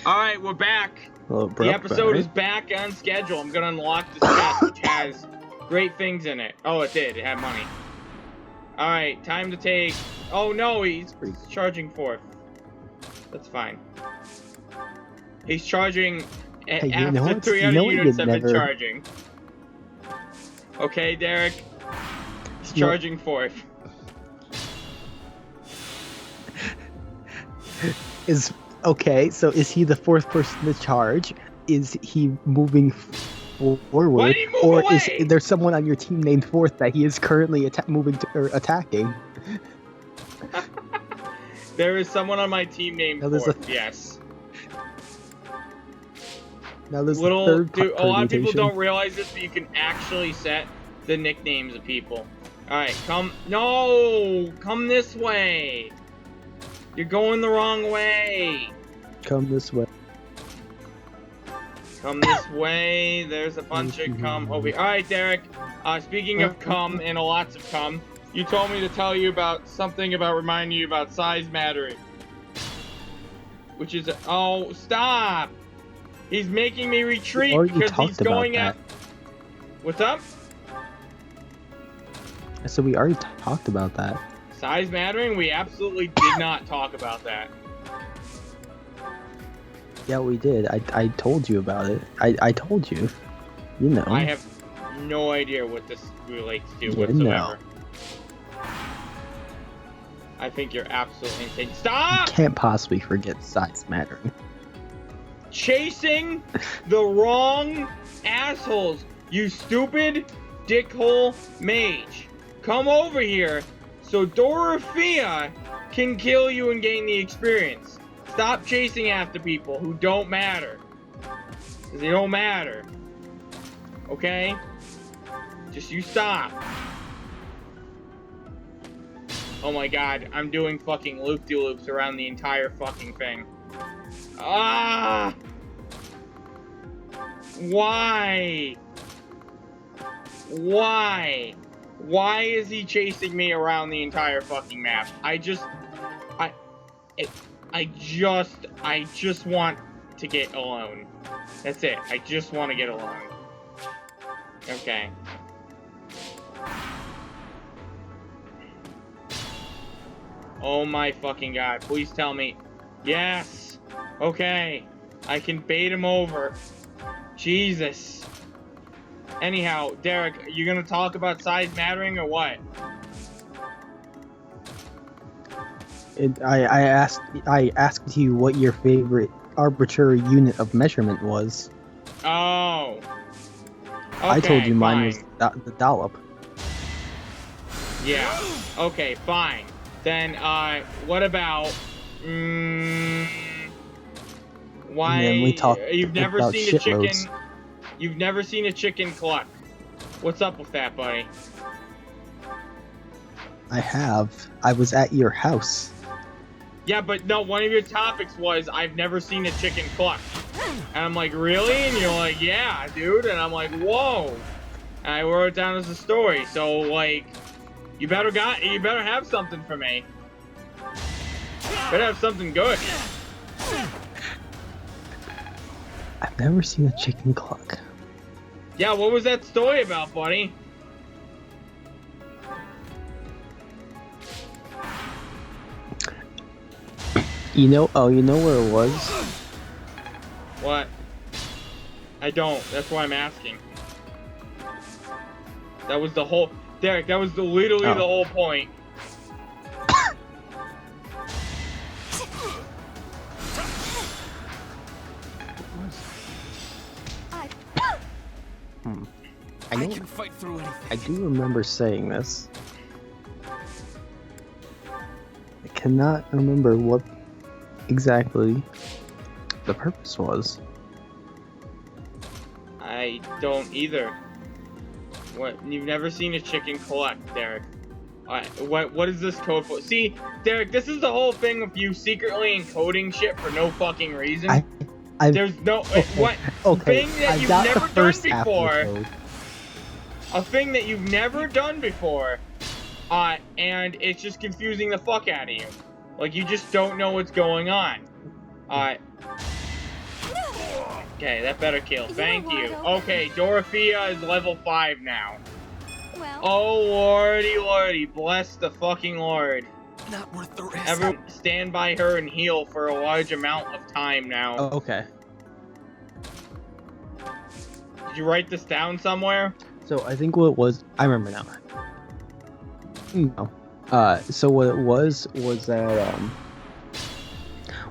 Alright, we're back. Well, The episode is back on schedule. I'm gonna unlock this chest, which has great things in it. Oh, it did. It had money. Alright, time to take... Oh, no, he's charging forth. That's fine. He's charging after 300 units have been charging. Okay, Derek. He's charging forth. Okay, so is he the fourth person to charge? Is he moving forward? Why did he move or away? Is there someone on your team named Fourth that he is currently attacking? There is someone on my team named Fourth, yes. Now there's a lot of people don't realize this, but you can actually set the nicknames of people. Alright, come this way. You're going the wrong way. Come this way. Come this way. There's a bunch of cum over here. Alright, Derek. Speaking of cum and lots of cum, you told me to tell you about something about reminding you about size mattering. Which is... Oh, stop! He's making me retreat because he's going out. What's up? So we already talked about that. Size mattering? We absolutely did not talk about that. Yeah, we did. I told you about it. I told you. You know. I have no idea what this relates to whatsoever. No. I think you're absolutely insane. Stop! You can't possibly forget size mattering. Chasing the wrong assholes, you stupid dickhole mage. Come over here so Dorothea can kill you and gain the experience. Stop chasing after people who don't matter. Because they don't matter. Okay? Just you stop. Oh my god, I'm doing fucking loop-de-loops around the entire fucking thing. Ah! Why? Why? Why is he chasing me around the entire fucking map? I just want to get alone. That's it. I just want to get alone. Okay. Oh my fucking god. Please tell me. Yes! Okay. I can bait him over. Jesus. Anyhow, Derek, are you gonna talk about size mattering or what? I asked you what your favorite arbitrary unit of measurement was. Oh. Okay, I told you mine fine. was the dollop. Yeah. Okay, fine. Then, what about... why... And then we talked you've never about seen a chicken... shitloads. You've never seen a chicken cluck. What's up with that, buddy? I have. I was at your house. Yeah, but no, one of your topics was, I've never seen a chicken cluck. And I'm like, really? And you're like, yeah, dude. And I'm like, whoa. And I wrote it down as a story. So, like, you better have something for me. Better have something good. I've never seen a chicken cluck. Yeah, what was that story about, buddy? You know where it was? What? I don't. That's why I'm asking. That was the whole... Derek, that was literally the whole point. I can fight through anything. I do remember saying this. I cannot remember what exactly the purpose was. I don't either. What? You've never seen a chicken collect, Derek. What is this code for? See, Derek, this is the whole thing with you secretly encoding shit for no fucking reason. There's no... What? Okay, thing that you've never done before... A thing that you've never done before, and it's just confusing the fuck out of you. Like, you just don't know what's going on. Okay, that better kill. You Thank were you. wide open. Okay, Dorothea is level 5 now. Well, Oh, lordy, lordy. Bless the fucking Lord. Not worth the risk. Everyone stand by her and heal for a large amount of time now. Oh, okay. Did you write this down somewhere? So I think what it was, I remember now. No. So what it was that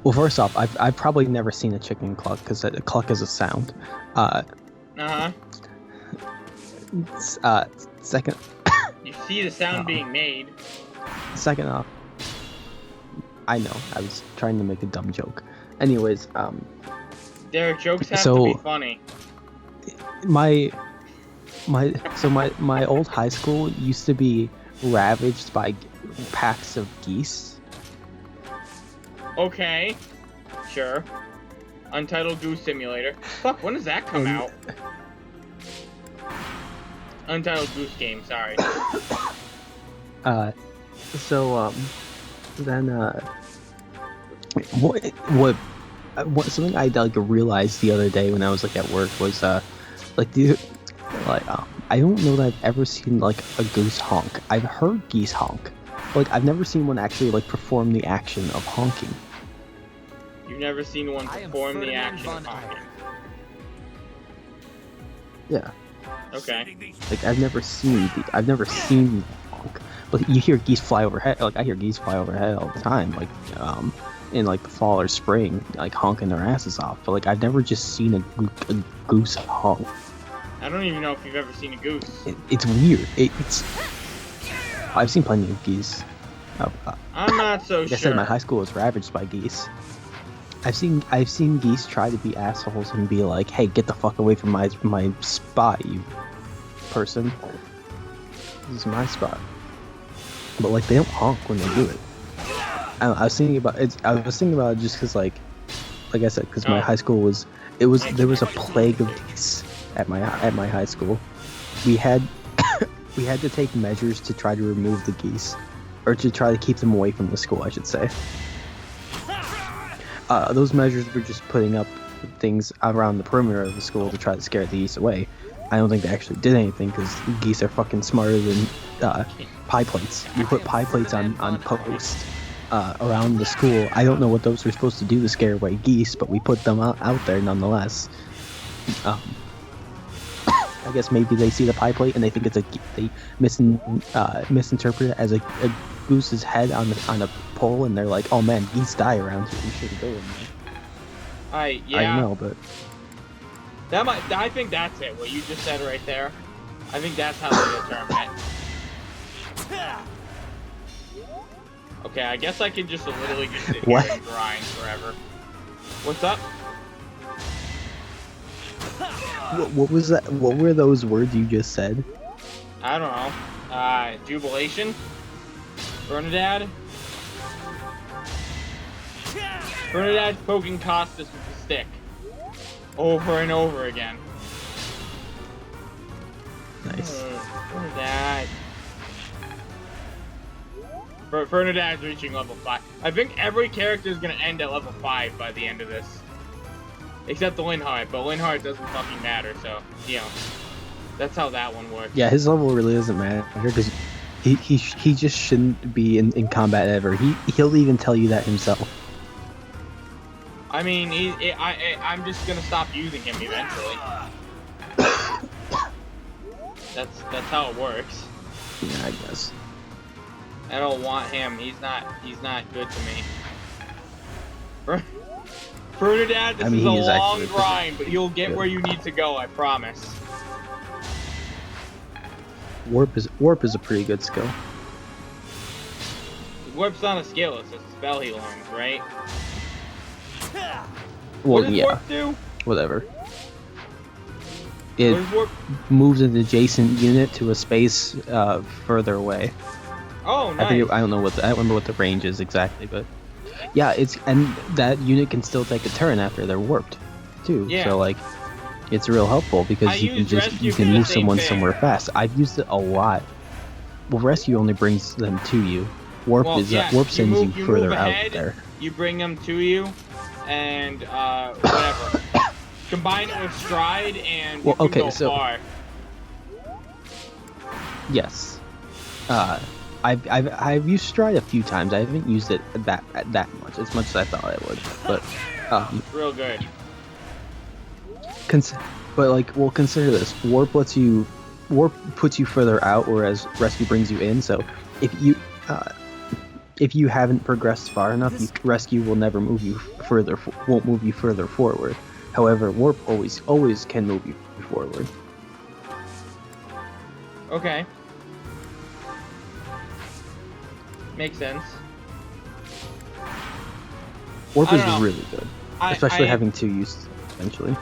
well, first off, I've probably never seen a chicken cluck because a cluck is a sound. Second. You see the sound being made. Second off, I know I was trying to make a dumb joke. Anyways, Derek, jokes have So- to be funny. my old high school used to be ravaged by packs of geese. Okay. Sure. Untitled Goose Simulator. Fuck, when does that come out? Untitled Goose Game, sorry. Then what something I like realized the other day when I was like at work was I don't know that I've ever seen like a goose honk. I've heard geese honk, but like I've never seen one actually like perform the action of honking. You've never seen one I am perform the Ferdinand action von of honking. Yeah, Okay. like I've never seen them honk. But you hear geese fly overhead. Like I hear geese fly overhead all the time. Like in like the fall or spring, like honking their asses off. But like I've never just seen a goose honk. I don't even know if you've ever seen a goose. It's weird. It's I've seen plenty of geese. I'm not so Like sure. I said, my high school was ravaged by geese. I've seen geese try to be assholes and be like, "Hey, get the fuck away from my spot, you person. This is my spot." But like they don't honk when they do it. I was thinking about it. I was thinking about it just because like I said, because my high school there was a plague of geese at my high school. We had to take measures to try to remove the geese, or to try to keep them away from the school, I should say. Those measures were just putting up things around the perimeter of the school to try to scare the geese away. I don't think they actually did anything because geese are fucking smarter than pie plates. You put pie plates on posts around the school. I don't know what those were supposed to do to scare away geese, but we put them out there nonetheless. I guess maybe they see the pie plate and they think they misinterpret it as a goose's head on a pole, and they're like, "Oh man, geese die around here. We shouldn't go in there." Yeah. I don't know, but I think that's it. What you just said right there. I think that's how they determine it. Okay, I guess I can just literally just sit here What? and grind forever. What's up? what was that? What were those words you just said? I don't know. Jubilation? Bernadette? Bernadette's poking Costas with the stick. Over and over again. Nice. Bernadette. Bernadette's reaching level 5. I think every character is going to end at level 5 by the end of this. Except the Linhardt, but Linhardt doesn't fucking matter, so, you know. That's how that one works. Yeah, his level really doesn't matter because he just shouldn't be in combat ever. He'll even tell you that himself. I mean, I'm just gonna stop using him eventually. That's how it works. Yeah, I guess. I don't want him. He's not good to me. Bernadette, this I mean, is a he is long actually grind, but you'll get good. where you need to go. I promise. Warp is a pretty good skill. Warp's not a skill; it's a spell he learns, right? Well, What does yeah, Warp do? whatever. What It does Warp? moves an adjacent unit to a space further away. Oh, nice. I don't know I don't remember what the range is exactly, but yeah, and that unit can still take a turn after they're warped, too. Yeah. So like, it's real helpful I because you used rescue for can the move same someone thing. somewhere fast. I've used it a lot. Well, rescue only brings them to you. Warp Well, is yeah, warp you sends move- you you further move out ahead. there. You bring them to you, and whatever. combine it with stride, and Well, you can okay, go so- far. Yes. I've used stride a few times. I haven't used it that much, as much as I thought I would. But It's real good. consider this. Warp puts you further out, whereas rescue brings you in. So if you haven't progressed far enough, rescue will never move you further. Won't move you further forward. However, warp always can move you forward. Okay. Makes sense. Warp I is don't know. really good, especially having 2 uses eventually.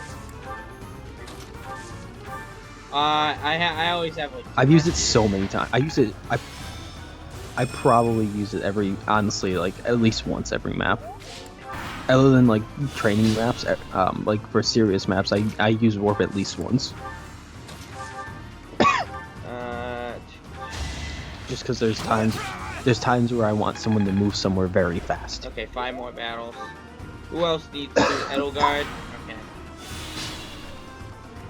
I always have like. I've used it so many times. I probably use it honestly, like at least once every map. Other than like training maps, like for serious maps, I use warp at least once. Just because there's times where I want someone to move somewhere very fast. Okay, 5 more battles. Who else needs to do Edelgard? Okay.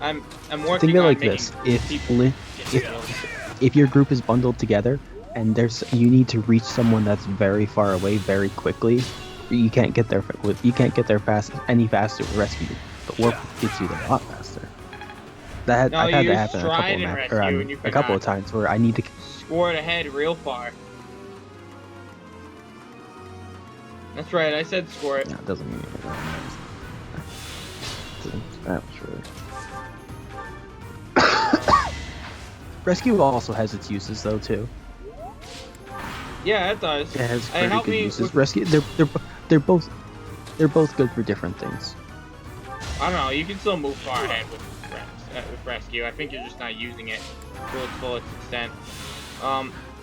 I'm working Think of it on like making this: if your group is bundled together and you need to reach someone that's very far away very quickly, you can't get there any faster with rescue. But warp gets you there a lot faster. I've had that happen a couple of times where I need to score it ahead real far. That's right, I said score it. No, it doesn't mean that was really. Rescue also has its uses though too. Yeah, it does. It has pretty good uses. With... Rescue, they're both good for different things. I don't know. You can still move far ahead with rescue. I think you're just not using it to its fullest extent.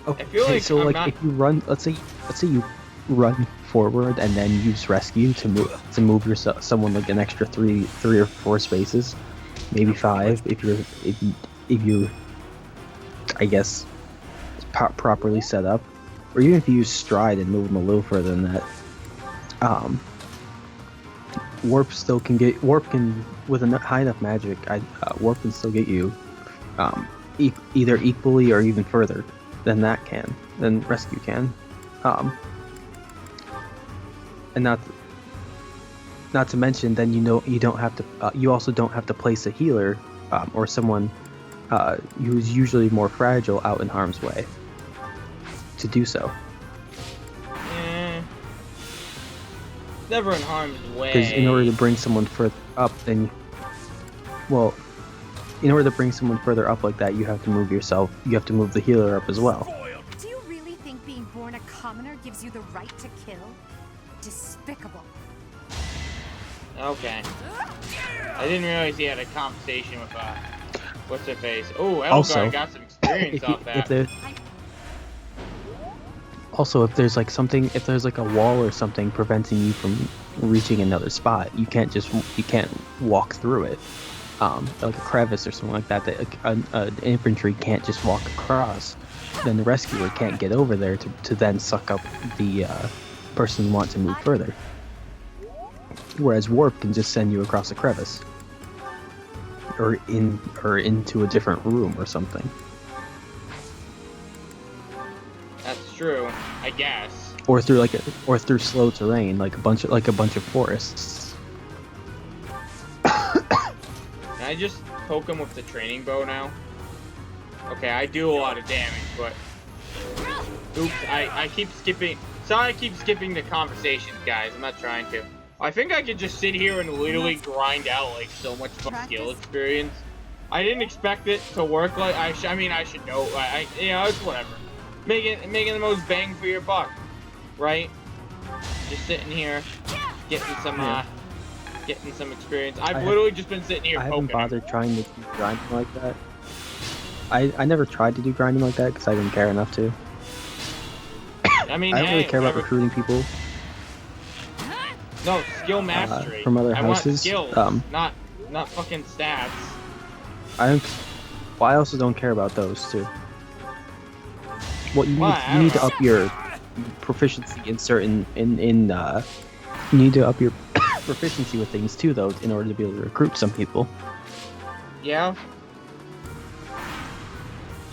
Okay, I feel like so if you run, let's say you run forward and then use rescue to move someone like an extra three or 4 spaces, maybe 5 if you're I guess properly set up, or even if you use stride and move them a little further than that. Warp can with high enough magic. Warp can still get you either equally or even further than rescue can. And not to mention, then you don't have to. You also don't have to place a healer or someone who's usually more fragile out in harm's way to do so. Never in harm's way. Because in order to bring someone further up, in order to bring someone further up like that, you have to move yourself. You have to move the healer up as well. Do you really think being born a commoner gives you the right to kill? Despicable. Okay. I didn't realize he had a conversation with what's her face. Oh, Edelgard Also, got some experience off that. If there's like a wall or something preventing you from reaching another spot, you can't walk through it. Like a crevice or something like that an infantry can't just walk across. Then the rescuer can't get over there to then suck up the person who wants to move further. Whereas warp can just send you across a crevice, or into a different room or something. That's true, I guess. Or through slow terrain, like a bunch of forests. Can I just poke him with the training bow now? Okay, I do a lot of damage, but oops, I keep skipping. Sorry, I keep skipping the conversations, guys. I'm not trying to. I think I could just sit here and literally grind out like so much skill experience. I didn't expect it to work like I should know. It's whatever. Making the most bang for your buck, right? Just sitting here, getting some experience. I've literally just been sitting here. I haven't bothered trying to do grinding like that. I never tried to do grinding like that because I didn't care enough to. I mean, I don't really care about recruiting people. No, skill mastery. From other houses. I want skills, not fucking stats. I also don't care about those too. What you need to up your proficiency in certain you need to up your proficiency with things too, though, in order to be able to recruit some people. Yeah.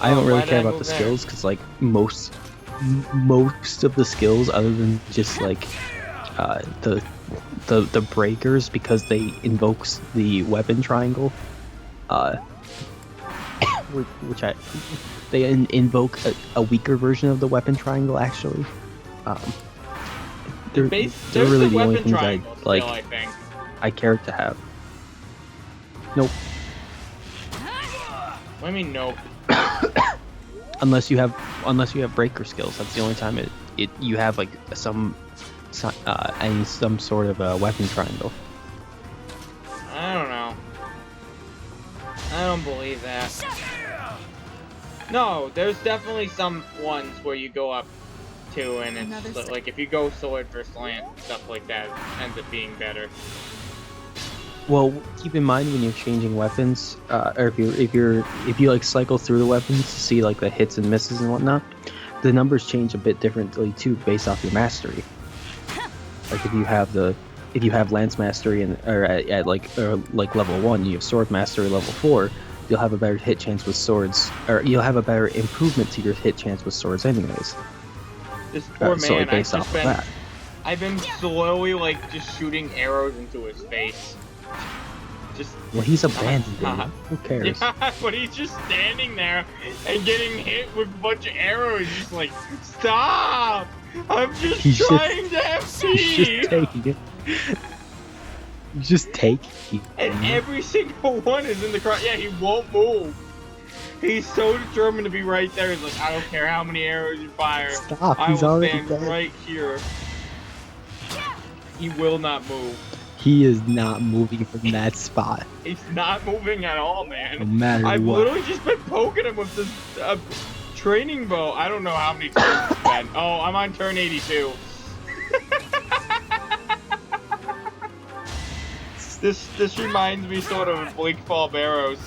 I don't why really did care I about the move there? skills because like most of the skills, other than just like the breakers, because they invokes the weapon triangle, uh, which they invoke a weaker version of the weapon triangle actually. Um, they're There's really the the only weapon things triangle I still, like. I think. I care to have. Nope. What do you mean, nope? Unless you have breaker skills, that's the only time you have like some sort of weapon triangle. I don't know. I don't believe that. No, there's definitely some ones where you go up to, and it's like if you go sword versus lance, stuff like that ends up being better. Well, keep in mind when you're changing weapons, or if you like cycle through the weapons to see like the hits and misses and whatnot, the numbers change a bit differently too based off your mastery. Like if you have lance mastery at like level 1, you have sword mastery level 4, you'll have a better hit chance with swords, or you'll have a better improvement to your hit chance with swords anyways. This poor So man, based off of that. I've been slowly like just shooting arrows into his face. Just Well, he's abandoned, dude. Who cares? Yeah, but he's just standing there and getting hit with a bunch of arrows. Just like, stop! I'm just trying to have He's just taking it. Just take it. And every single one is in the crowd. Yeah, he won't move. He's so determined to be right there. He's like, I don't care how many arrows you fire. Stop, I he's will already stand dead. right here. He will not move. He is not moving from that spot. He's not moving at all, man. No matter I've what. literally just been poking him with this training bow. I don't know how many turns it's been. Oh, I'm on turn 82. This reminds me sort of Bleak Fall Barrows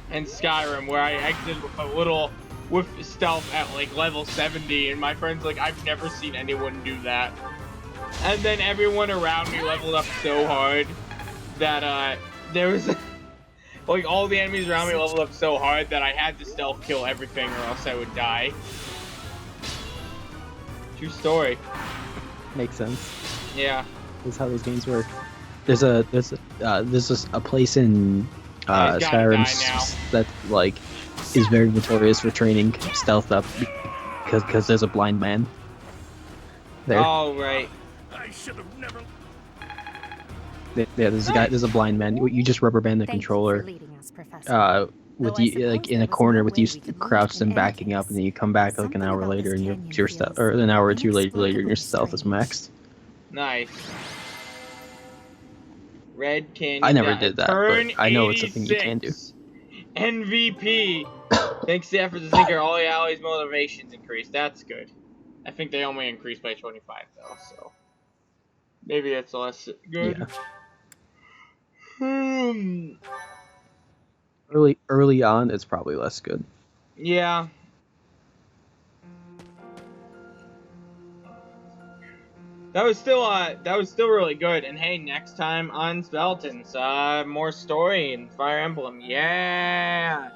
and Skyrim, where I exited with a little with stealth at like level 70, and my friend's like, I've never seen anyone do that. And then everyone around me leveled up so hard that there was like all the enemies around me leveled up so hard that I had to stealth kill everything or else I would die. True story. Makes sense. Yeah. That's how those games work. There's a place in Skyrim that like is very notorious for training stealth up because there's a blind man there. Oh right. I should have never. Yeah, there's a blind man. You just rubber band the Thank you controller. for leading us, Professor. With Though I you like suppose in there a was corner no with way you we could crouched and move in any backing up, case. and then you come back like Something an hour about later this and canyon your feels or an hour or two later your inexplicably stealth is strange. maxed. Nice. Red Canyon. I never did that, but Turn I know it's a thing you can do. 86. MVP. Thanks to the efforts of Zinker, all the allies' motivations increased. That's good. I think they only increased by 25 though, so maybe that's less good. Yeah. Early on, it's probably less good. Yeah. That was still really good. And hey, next time on Speletons, more story and Fire Emblem. Yeah.